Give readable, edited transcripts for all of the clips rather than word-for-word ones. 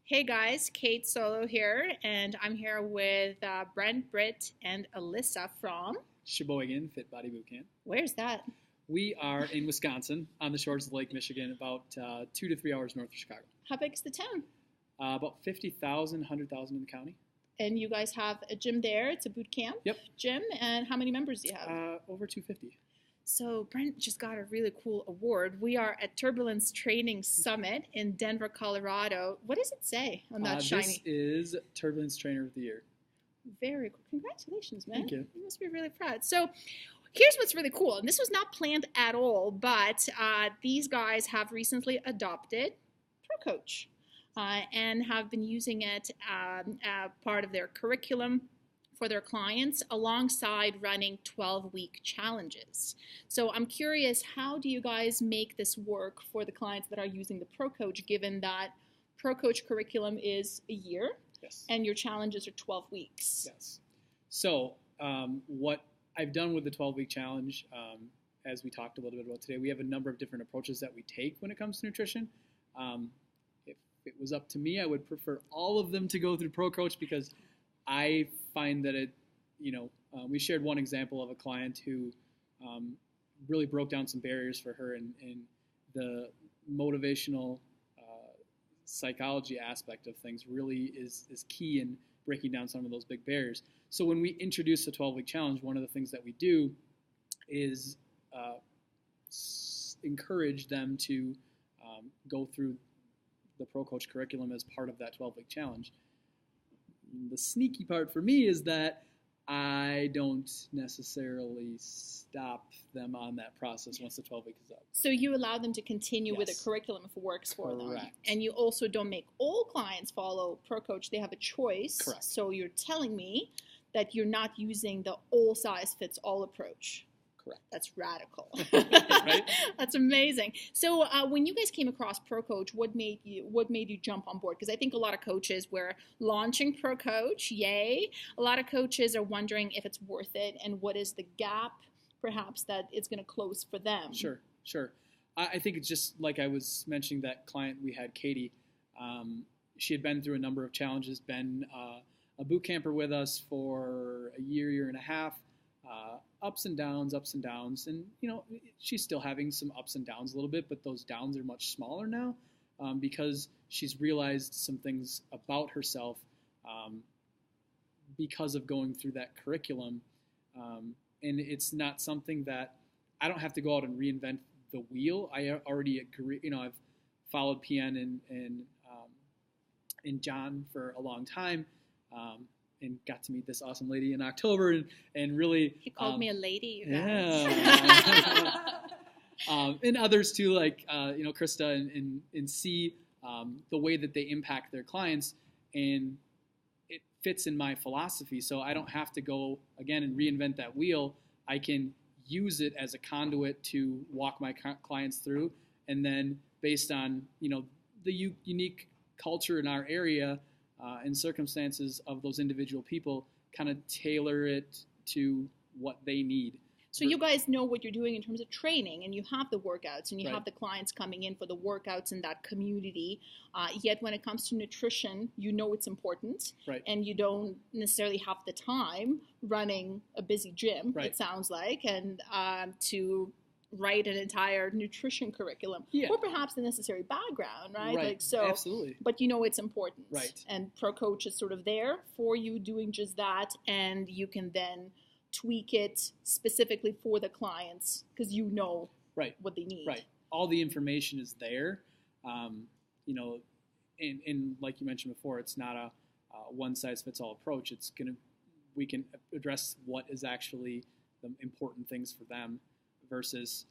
Hey guys, Kate Solo here, and I'm here with Brent, Britt, and Alyssa from... Sheboygan Fit Body Bootcamp. Where's that? We are in Wisconsin, on the shores of Lake Michigan, about 2 to 3 hours north of Chicago. How big is the town? About 50,000, 100,000 in the county. And you guys have a gym there. It's a boot camp gym. And how many members do you have? Over 250. So Brent just got a really cool award. We are at Turbulence Training Summit in Denver, Colorado. What does it say on that shiny? This is Turbulence Trainer of the Year. Very cool. Congratulations, man. Thank you. You must be really proud. So here's what's really cool. And this was not planned at all, but these guys have recently adopted ProCoach and have been using it part of their curriculum for their clients alongside running 12-week challenges. So I'm curious, how do you guys make this work for the clients that are using the ProCoach, given that ProCoach curriculum is a year and your challenges are 12 weeks? Yes. So what I've done with the 12-week challenge, as we talked a little bit about today, we have a number of different approaches that we take when it comes to nutrition. If it was up to me, I would prefer all of them to go through ProCoach because I find that we shared one example of a client who really broke down some barriers for her, and the motivational psychology aspect of things really is key in breaking down some of those big barriers. So when we introduce the 12-week challenge, one of the things that we do is encourage them to go through the ProCoach curriculum as part of that 12-week challenge. The sneaky part for me is that I don't necessarily stop them on that process once the 12 week is up. So you allow them to continue with the curriculum if it works for them. And you also don't make all clients follow ProCoach. They have a choice. Correct. So you're telling me that you're not using the all size fits all approach. Correct. That's radical. Right? That's amazing. So when you guys came across ProCoach, what made you jump on board? Because I think a lot of coaches were launching ProCoach, yay. A lot of coaches are wondering if it's worth it and what is the gap, perhaps, that it's going to close for them. Sure. I think it's just like I was mentioning that client we had, Katie. She had been through a number of challenges, been a boot camper with us for a year and a half. Ups and downs, and she's still having some ups and downs a little bit, but those downs are much smaller now because she's realized some things about herself because of going through that curriculum, and it's not something that I don't have to go out and reinvent the wheel. I already agree. I've followed PN and John for a long time. And got to meet this awesome lady in October, and really... He called me a lady, you guys. Yeah. And others too, like, Krista and see the way that they impact their clients, and it fits in my philosophy. So I don't have to go, again, and reinvent that wheel. I can use it as a conduit to walk my clients through, and then based on, the unique culture in our area, and circumstances of those individual people, kind of tailor it to what they need. So you guys know what you're doing in terms of training, and you have the workouts, and you have the clients coming in for the workouts in that community. Yet when it comes to nutrition, it's important, and you don't necessarily have the time running a busy gym, it sounds like, and to write an entire nutrition curriculum, or perhaps the necessary background, right? Absolutely. But it's important, right? And ProCoach is sort of there for you doing just that, and you can then tweak it specifically for the clients because what they need. Right. All the information is there, and like you mentioned before, it's not a one size fits all approach. We can address what is actually the important things for them. Versus,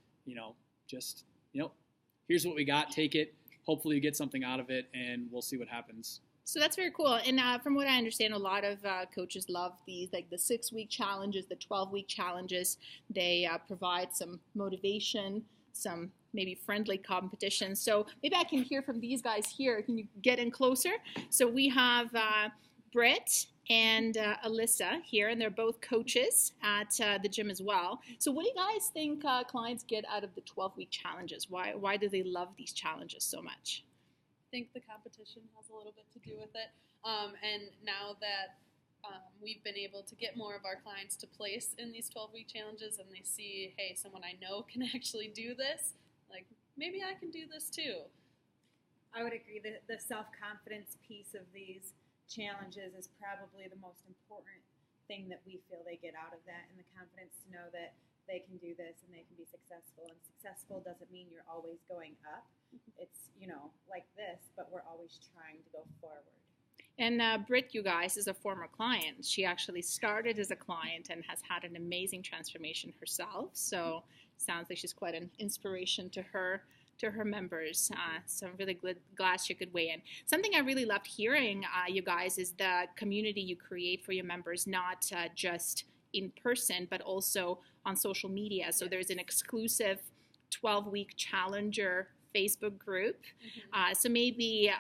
here's what we got, take it. Hopefully you get something out of it, and we'll see what happens. So that's very cool. And from what I understand, a lot of coaches love these, like the 6-week challenges, the 12-week challenges. They provide some motivation, some maybe friendly competition. So maybe I can hear from these guys here. Can you get in closer? So we have Britt and Alyssa here, and they're both coaches at the gym as well. So what do you guys think clients get out of the 12-week challenges? Why do they love these challenges so much? think the competition has a little bit to do with it. And now that we've been able to get more of our clients to place in these 12-week challenges, and they see, hey, someone I know can actually do this, like, maybe I can do this too. I would agree that the self-confidence piece of these challenges is probably the most important thing that we feel they get out of that, and the confidence to know that they can do this and they can be successful. And successful doesn't mean you're always going up. It's, like this, but we're always trying to go forward. And Britt, you guys, is a former client. She actually started as a client and has had an amazing transformation herself. So sounds like she's quite an inspiration to her members. So I'm really glad she could weigh in. Something I really loved hearing, you guys, is the community you create for your members, not just in person, but also on social media. So there's an exclusive 12-week challenger Facebook group. So maybe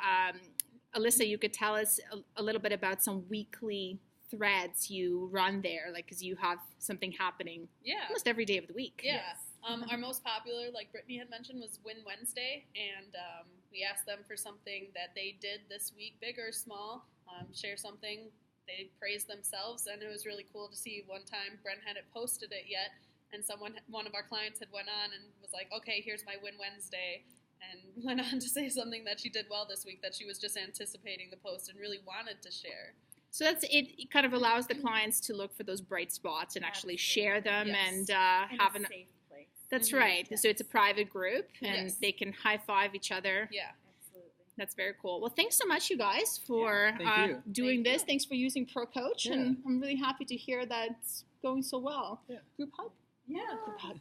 Alyssa, you could tell us a little bit about some weekly threads you run there, like, because you have something happening almost every day of the week. Yeah. Our most popular, like Brittany had mentioned, was Win Wednesday, and we asked them for something that they did this week, big or small, share something. They praised themselves, and it was really cool to see. One time, Brent hadn't posted it yet, and one of our clients had went on and was like, okay, here's my Win Wednesday, and went on to say something that she did well this week, that she was just anticipating the post and really wanted to share. So that's it. It kind of allows the clients to look for those bright spots and actually share them and have a safe place. That's right. Yes. So it's a private group, and they can high five each other. Yeah, absolutely. That's very cool. Well, thanks so much, you guys, for doing this. Thanks for using ProCoach, and I'm really happy to hear that it's going so well. Yeah. Group hug. Yeah. Group hug.